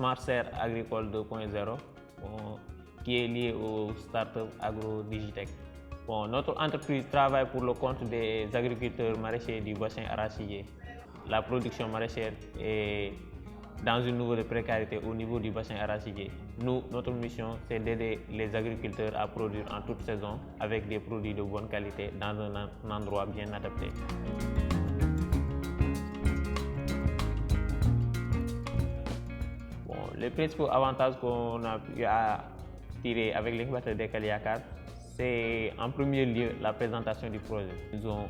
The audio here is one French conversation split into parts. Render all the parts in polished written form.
Smart Serre Agricole 2.0, qui est lié au Startup Agro-Digitech. Notre entreprise travaille pour le compte des agriculteurs maraîchers du bassin arachidier. La production maraîchère est dans une niveau de précarité au niveau du bassin arachidier. Nous, notre mission, c'est d'aider les agriculteurs à produire en toute saison avec des produits de bonne qualité dans un endroit bien adapté. Les principaux avantages qu'on a pu tirer avec l'incubateur Dekkal Yaakaar, c'est en premier lieu la présentation du projet. Ils ont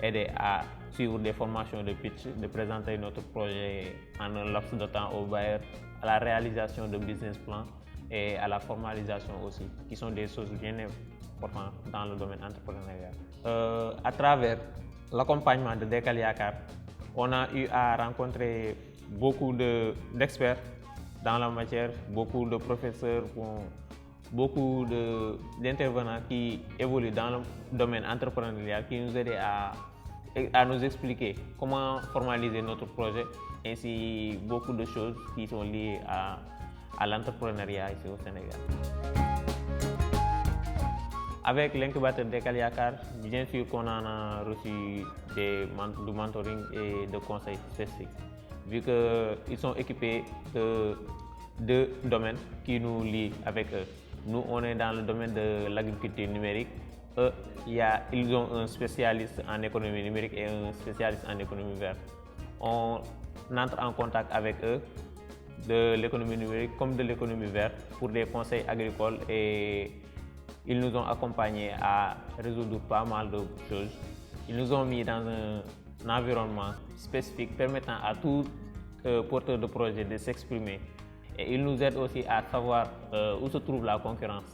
aidé à suivre des formations de pitch, de présenter notre projet en un laps de temps aux bailleurs, à la réalisation de business plans et à la formalisation aussi, qui sont des choses bien importantes dans le domaine entrepreneurial. À travers l'accompagnement de Dekkal Yaakaar, on a eu à rencontrer beaucoup d'experts dans la matière, beaucoup de professeurs, beaucoup d'intervenants qui évoluent dans le domaine entrepreneurial, qui nous aident à nous expliquer comment formaliser notre projet, ainsi beaucoup de choses qui sont liées à l'entrepreneuriat ici au Sénégal. Avec l'incubateur Dekkal Yaakaar, bien sûr qu'on en a reçu du mentoring et de conseils spécifiques, vu qu'ils sont équipés de deux domaines qui nous lient avec eux. Nous, on est dans le domaine de l'agriculture numérique. Eux, ils ont un spécialiste en économie numérique et un spécialiste en économie verte. On entre en contact avec eux de l'économie numérique comme de l'économie verte pour des conseils agricoles et ils nous ont accompagnés à résoudre pas mal de choses. Ils nous ont mis dans un environnement spécifique permettant à tout porteur de projet de s'exprimer. Et ils nous aident aussi à savoir où se trouve la concurrence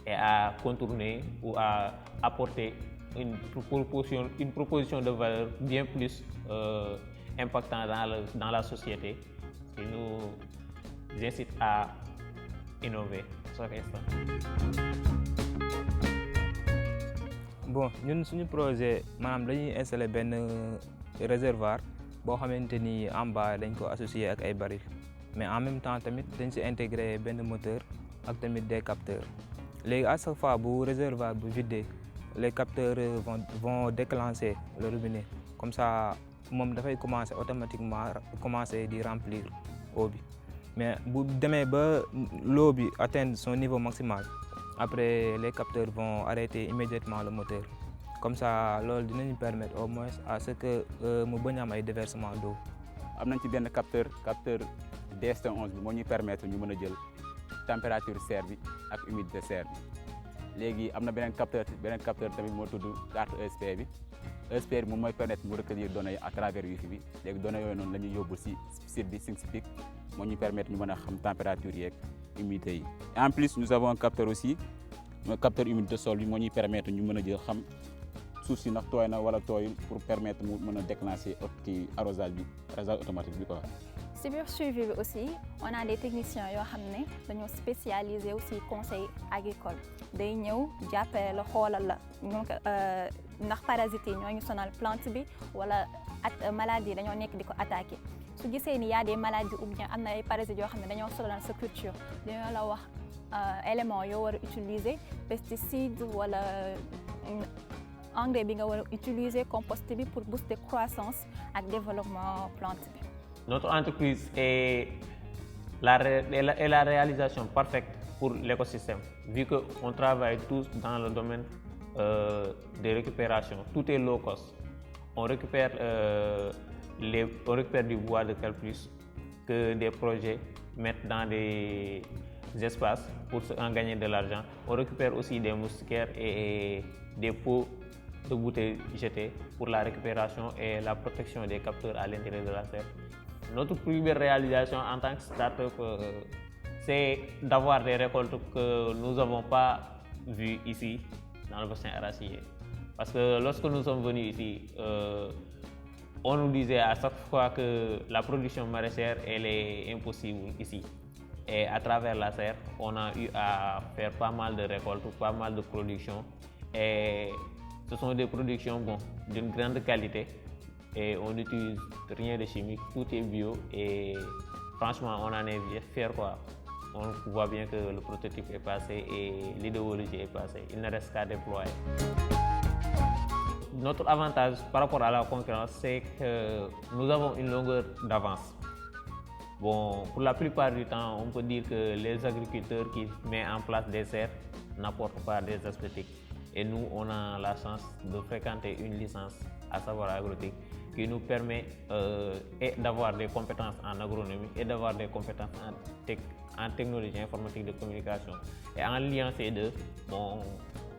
et à contourner ou à apporter une proposition de valeur bien plus impactante dans la société, ce qui nous incite à innover chaque instant. Bon, ñun suñu projet maanaam dañuy installer benn réservoir boo xamante ni en bas dañ ko associé ak ay barils, mais en même temps tamit dañ si intégrer benn moteur ak tamit des capteurs. Léegi à chaque fois bu réservoir bu vidé, les capteurs vont déclencher le robinet, comme ça moom dafay commencer automatiquement di remplir eau bi. Mais bu demee ba l'eau bi atteindre son niveau maximal, après les capteurs vont arrêter immédiatement le moteur. Comme ça loolu dinañu permettre au moins à ce que mu bañ am ay déversement d'eau. am nañ ci benn capteur DST11 bi moo ñuy permettre ñu mën a jël température serre bi ak humidité serre bi. léegi am na beneen capteur tamit moo tudd carte ESP bi. ESP bi moom mooy permettre mu recueillir données à travers Wi-Fi bi. léegi données yooyu noonu la ñuy yóbbu si site bi SyncSpeak moo ñuy permettre ñu mën a xam température yeeg humidité yi. Et en plus nous avons un capteur aussi, un capteur humidité sol bi moo ñuy permettre ñu mën a jël xam suuf si ndax tooy na wala tooyul pour permettre mu mën a déclencher arrosage automatique bi quoi. Si biir suivi bi aussi on a des techniciens yoo xam ne dañoo spécialisé aussi conseil agricole day ñëw jàppale la xoolal la ndax parasites yi ñoo ñu sonal plante bi wala maladie yi dañoo nekk di ko attaqué. su gisee ni y a des maladies ou bien am na ay parasites yoo xam ne dañoo sonal sa culture dañoo la wax éléments yoo war a utiliser, pesticides wala engrais bi nga war a utiliser, compost bi pour booster croissance ak développement plante bi. Notre entreprise est la réalisation parfaite pour l'écosystème, vu qu'on travaille tous dans le domaine de récupération. Tout est low cost. On récupère du bois de calpulus que des projets mettent dans des espaces pour en gagner de l'argent. On récupère aussi des moustiquaires et des pots de bouteilles jetées pour la récupération et la protection des capteurs à l'intérieur de la serre. Notre plus belle réalisation en tant que start-up, c'est d'avoir des récoltes que nous n'avons pas vues ici dans le bassin arachidier. Parce que lorsque nous sommes venus ici, on nous disait à chaque fois que la production maraîchère elle est impossible ici. Et à travers la serre, on a eu à faire pas mal de récoltes, pas mal de productions. Et ce sont des productions d'une grande qualité. Et on n'utilise rien de chimique, tout est bio et franchement, on en est fiers, quoi. On voit bien que le prototype est passé et l'idéologie est passée. Il ne reste qu'à déployer. Notre avantage par rapport à la concurrence, c'est que nous avons une longueur d'avance. Bon, pour la plupart du temps, on peut dire que les agriculteurs qui mettent en place des serres n'apportent pas des esthétiques. Et nous, on a la chance de fréquenter une licence, à savoir agrotique, qui nous permet d'avoir des compétences en agronomie et d'avoir des compétences en technologie informatique de communication. Et en liant ces deux, bon,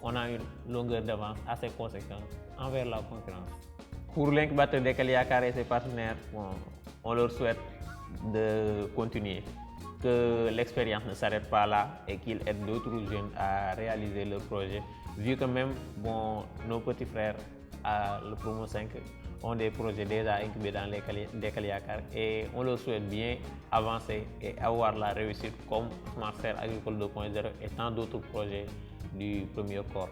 on a une longueur d'avance assez conséquente envers la concurrence. Pour l'incubateur Dekkal Yaakaar et ses partenaires, bon, on leur souhaite de continuer, que l'expérience ne s'arrête pas là et qu'ils aident d'autres jeunes à réaliser leurs projets, vu que même nos petits frères à le Promo 5 ont des projets déjà incubés dans les Dekkal Yaakaar et on leur souhaite bien avancer et avoir la réussite comme Smart Serre Agricole 2.0 et tant d'autres projets du premier corps.